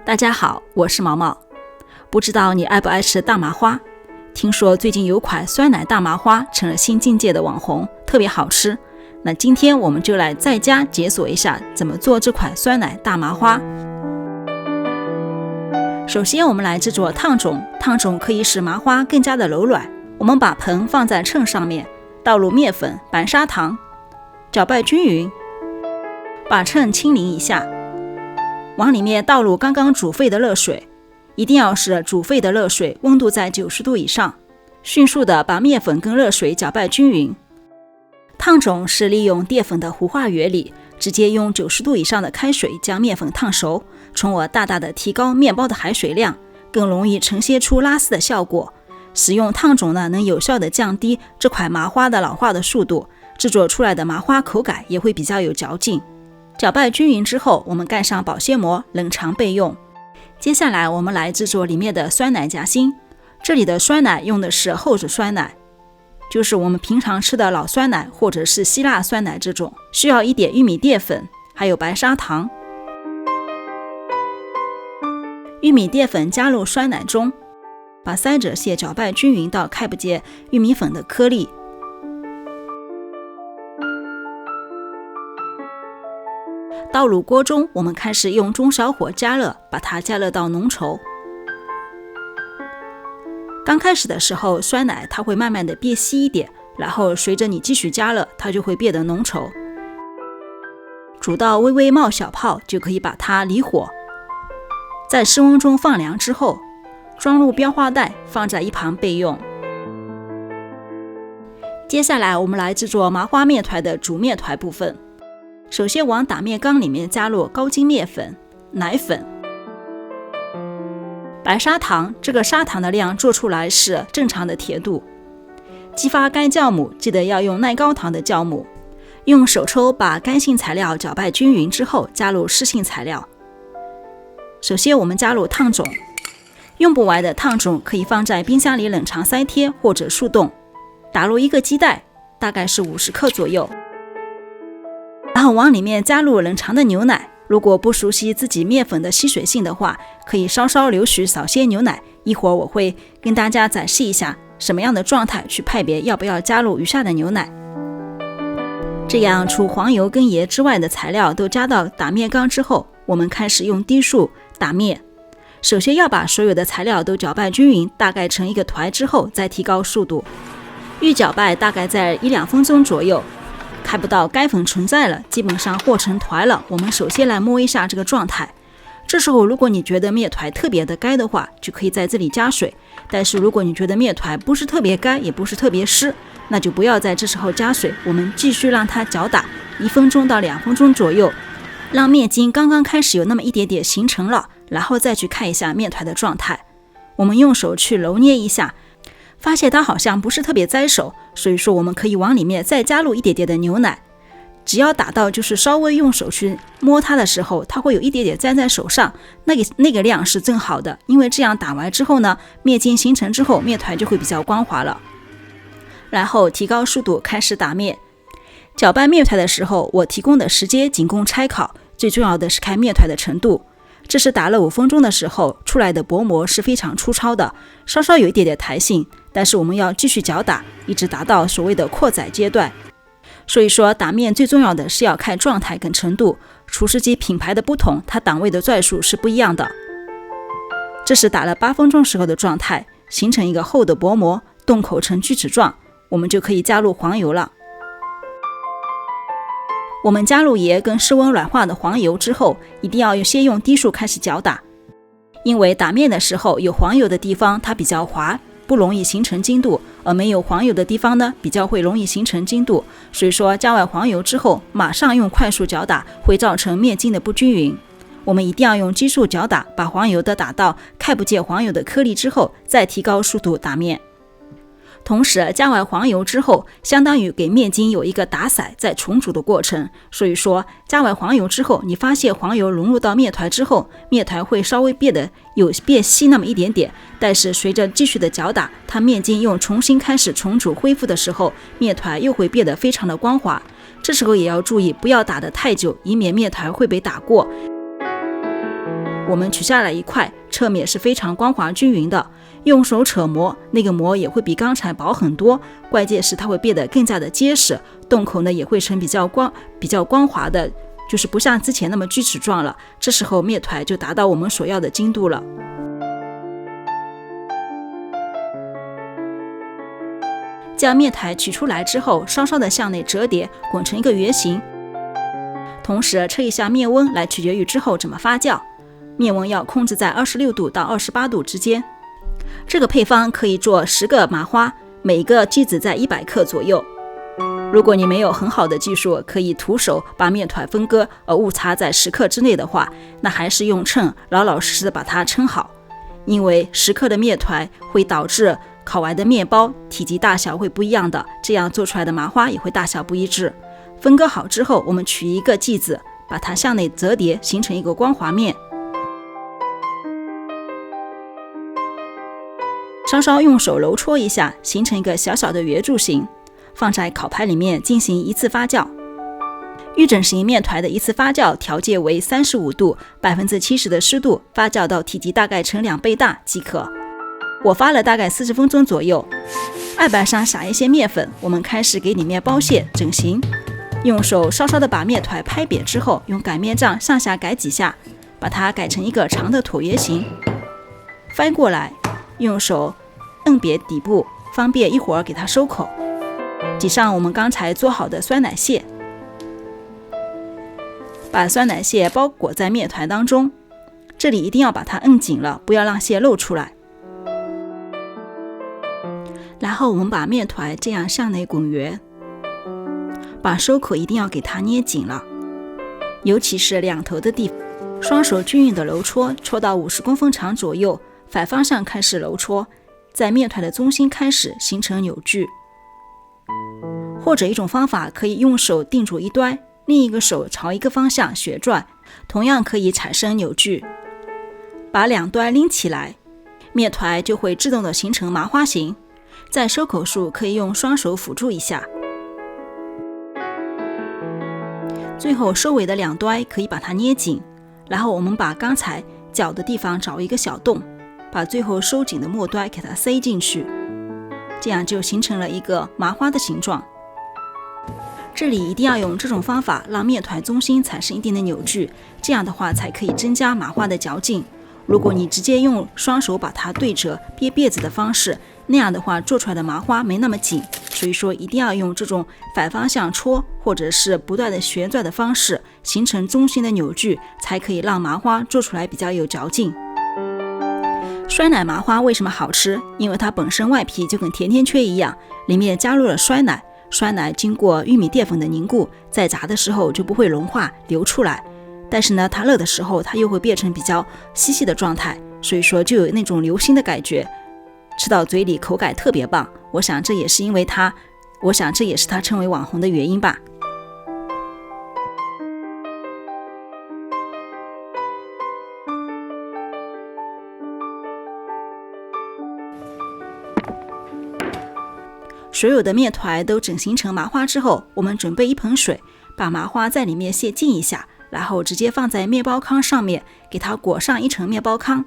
大家好，我是毛毛。不知道你爱不爱吃大麻花？听说最近有款酸奶大麻花成了新境界的网红，特别好吃。那今天我们就来在家解锁一下怎么做这款酸奶大麻花。首先我们来制作烫种，烫种可以使麻花更加的柔软。我们把盆放在秤上面，倒入面粉、白砂糖，搅拌均匀，把秤清理一下，往里面倒入刚刚煮沸的热水，一定要是煮沸的热水，温度在90度以上，迅速的把面粉跟热水搅拌均匀。烫种是利用淀粉的糊化原理，直接用90度以上的开水将面粉烫熟，从而大大的提高面包的含水量，更容易呈现出拉丝的效果。使用烫种呢，能有效的降低这款麻花的老化的速度，制作出来的麻花口感也会比较有嚼劲。搅拌均匀之后，我们盖上保鲜膜，冷藏备用。接下来我们来制作里面的酸奶夹心。这里的酸奶用的是厚脂酸奶，就是我们平常吃的老酸奶或者是希腊酸奶这种，需要一点玉米淀粉，还有白砂糖。玉米淀粉加入酸奶中，把塞褶屑搅拌均匀到看不见玉米粉的颗粒。倒入锅中，我们开始用中小火加热，把它加热到浓稠。刚开始的时候，酸奶它会慢慢的变稀一点，然后随着你继续加热，它就会变得浓稠。煮到微微冒小泡，就可以把它离火，在室温中放凉之后，装入标化袋，放在一旁备用。接下来我们来制作麻花面团的煮面团部分。首先往打面缸里面加入高筋面粉、奶粉、白砂糖，这个砂糖的量做出来是正常的甜度。激发干酵母，记得要用耐高糖的酵母。用手抽把干性材料搅拌均匀之后，加入湿性材料。首先我们加入烫种，用不完的烫种可以放在冰箱里冷藏3天或者速冻。打入一个鸡蛋，大概是50克左右。然后往里面加入冷藏的牛奶，如果不熟悉自己面粉的吸水性的话，可以稍稍流许少些牛奶。一会儿我会跟大家展示一下什么样的状态去判别要不要加入余下的牛奶。这样除黄油跟盐之外的材料都加到打面缸之后，我们开始用低速打面。首先要把所有的材料都搅拌均匀，大概成一个团之后再提高速度，预搅拌大概在1-2分钟左右。看不到干粉存在了，基本上和成团了。我们首先来摸一下这个状态。这时候如果你觉得面团特别的干的话，就可以在这里加水。但是如果你觉得面团不是特别干，也不是特别湿，那就不要在这时候加水。我们继续让它搅打1分钟到2分钟左右，让面筋刚刚开始有那么一点点形成了，然后再去看一下面团的状态。我们用手去揉捏一下，发现它好像不是特别摘手，所以说我们可以往里面再加入一点点的牛奶。只要打到就是稍微用手去摸它的时候，它会有一点点粘在手上，那个量是正好的。因为这样打完之后呢，面筋形成之后，面团就会比较光滑了。然后提高速度开始打面。搅拌面团的时候，我提供的时间仅供参考，最重要的是看面团的程度。这是打了5分钟的时候，出来的薄膜是非常粗糙的，稍稍有一点点弹性，但是我们要继续搅打，一直达到所谓的扩载阶段。所以说打面最重要的是要看状态跟程度，厨师机品牌的不同，它档位的转速是不一样的。这是打了8分钟时候的状态，形成一个厚的薄膜，洞口呈锯齿状，我们就可以加入黄油了。我们加入盐跟室温软化的黄油之后，一定要先用低速开始搅打，因为打面的时候有黄油的地方它比较滑，不容易形成筋度，而没有黄油的地方呢，比较会容易形成筋度。所以说加完黄油之后，马上用快速搅打会造成面筋的不均匀。我们一定要用急速搅打，把黄油的打到看不见黄油的颗粒之后，再提高速度打面。同时加完黄油之后，相当于给面筋有一个打散再重组的过程。所以说加完黄油之后，你发现黄油融入到面团之后，面团会稍微变稀那么一点点，但是随着继续的搅打，它面筋又重新开始重组恢复的时候，面团又会变得非常的光滑。这时候也要注意不要打得太久，以免面团会被打过。我们取下来一块，侧面是非常光滑均匀的，用手扯磨，那个膜也会比刚才薄很多，关键是它会变得更加的结实，洞口呢也会成比较光滑的，就是不像之前那么锯齿状了。这时候面团就达到我们所要的精度了。将面团取出来之后，稍稍的向内折叠，滚成一个圆形。同时测一下面温，来取决于之后怎么发酵。面温要控制在26度到28度之间。这个配方可以做10个麻花，每个剂子在100克左右。如果你没有很好的技术，可以徒手把面团分割而误差在10克之内的话，那还是用秤老老实实的把它称好。因为10克的面团会导致烤完的面包体积大小会不一样的，这样做出来的麻花也会大小不一致。分割好之后，我们取一个剂子，把它向内折叠，形成一个光滑面。稍稍用手揉搓一下，形成一个小小的圆柱形，放在烤盘里面进行一次发酵。预整型面团的一次发酵条件为35度，70%的湿度，发酵到体积大概成2倍大即可。我发了大概40分钟左右。案板上撒一些面粉，我们开始给里面包馅整形。用手稍稍的把面团拍扁之后，用擀面杖上下改几下，把它改成一个长的椭圆形。翻过来，用手摁扁底部，方便一会儿给它收口。挤上我们刚才做好的酸奶屑，把酸奶屑包裹在面团当中，这里一定要把它摁紧了，不要让屑露出来。然后我们把面团这样向内滚圆，把收口一定要给它捏紧了，尤其是两头的地方，双手均匀的揉搓，搓到50公分长左右，反方向开始揉搓，在面团的中心开始形成扭矩。或者一种方法可以用手定住一端，另一个手朝一个方向旋转，同样可以产生扭矩。把两端拎起来，面团就会自动的形成麻花形。在收口处可以用双手辅助一下。最后收尾的两端可以把它捏紧，然后我们把刚才角的地方找一个小洞，把最后收紧的末端给它塞进去，这样就形成了一个麻花的形状。这里一定要用这种方法让面团中心产生一定的扭矩，这样的话才可以增加麻花的嚼劲。如果你直接用双手把它对折憋辫子的方式，那样的话做出来的麻花没那么紧，所以说一定要用这种反方向搓或者是不断的旋转的方式，形成中心的扭矩，才可以让麻花做出来比较有嚼劲。酸奶麻花为什么好吃？因为它本身外皮就跟甜甜圈一样，里面加入了酸奶，酸奶经过玉米淀粉的凝固，在炸的时候就不会融化流出来，但是呢它热的时候它又会变成比较稀稀的状态，所以说就有那种流心的感觉，吃到嘴里口感特别棒。我想这也是它成为网红的原因吧。所有的面团都整形成麻花之后，我们准备一盆水，把麻花在里面卸浸一下，然后直接放在面包糠上面，给它裹上一层面包糠。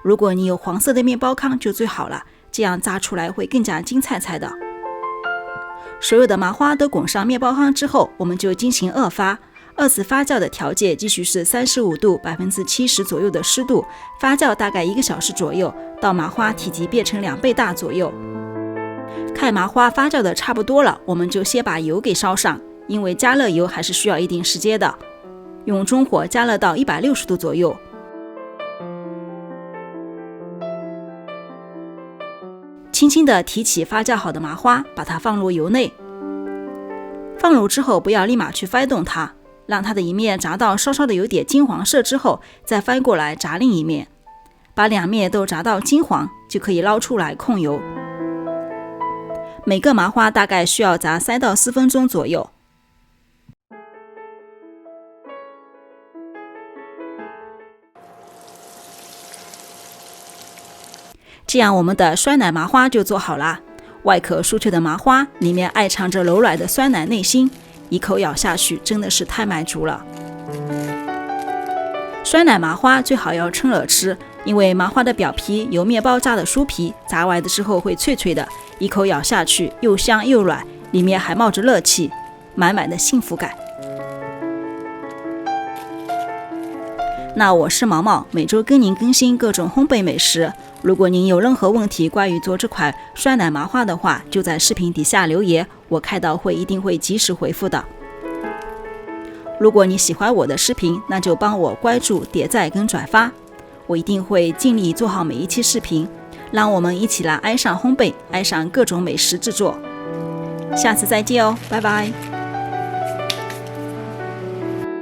如果你有黄色的面包糠就最好了，这样炸出来会更加金菜菜的。所有的麻花都滚上面包糠之后，我们就进行2发。2次发酵的条件继续是35度，70%左右的湿度，发酵大概1个小时左右，到麻花体积变成2倍大左右。看麻花发酵的差不多了，我们就先把油给烧上，因为加热油还是需要一定时间的，用中火加热到160度左右。轻轻地提起发酵好的麻花，把它放入油内。放入之后不要立马去翻动它，让它的一面炸到稍稍的有点金黄色之后，再翻过来炸另一面，把两面都炸到金黄，就可以捞出来控油。每个麻花大概需要炸3到4分钟左右。这样我们的酸奶麻花就做好了。外壳酥脆的麻花，里面爱藏着柔软的酸奶内心，一口咬下去真的是太满足了。酸奶麻花最好要趁热吃，因为麻花的表皮由面包炸的酥皮，炸完的时候会脆脆的，一口咬下去又香又软，里面还冒着热气，满满的幸福感。那我是毛毛，每周跟您更新各种烘焙美食。如果您有任何问题关于做这款酸奶麻花的话，就在视频底下留言，我看到一定会及时回复的。如果你喜欢我的视频，那就帮我关注、点赞跟转发，我一定会尽力做好每一期视频，让我们一起来爱上烘焙，爱上各种美食制作。下次再见哦，拜拜。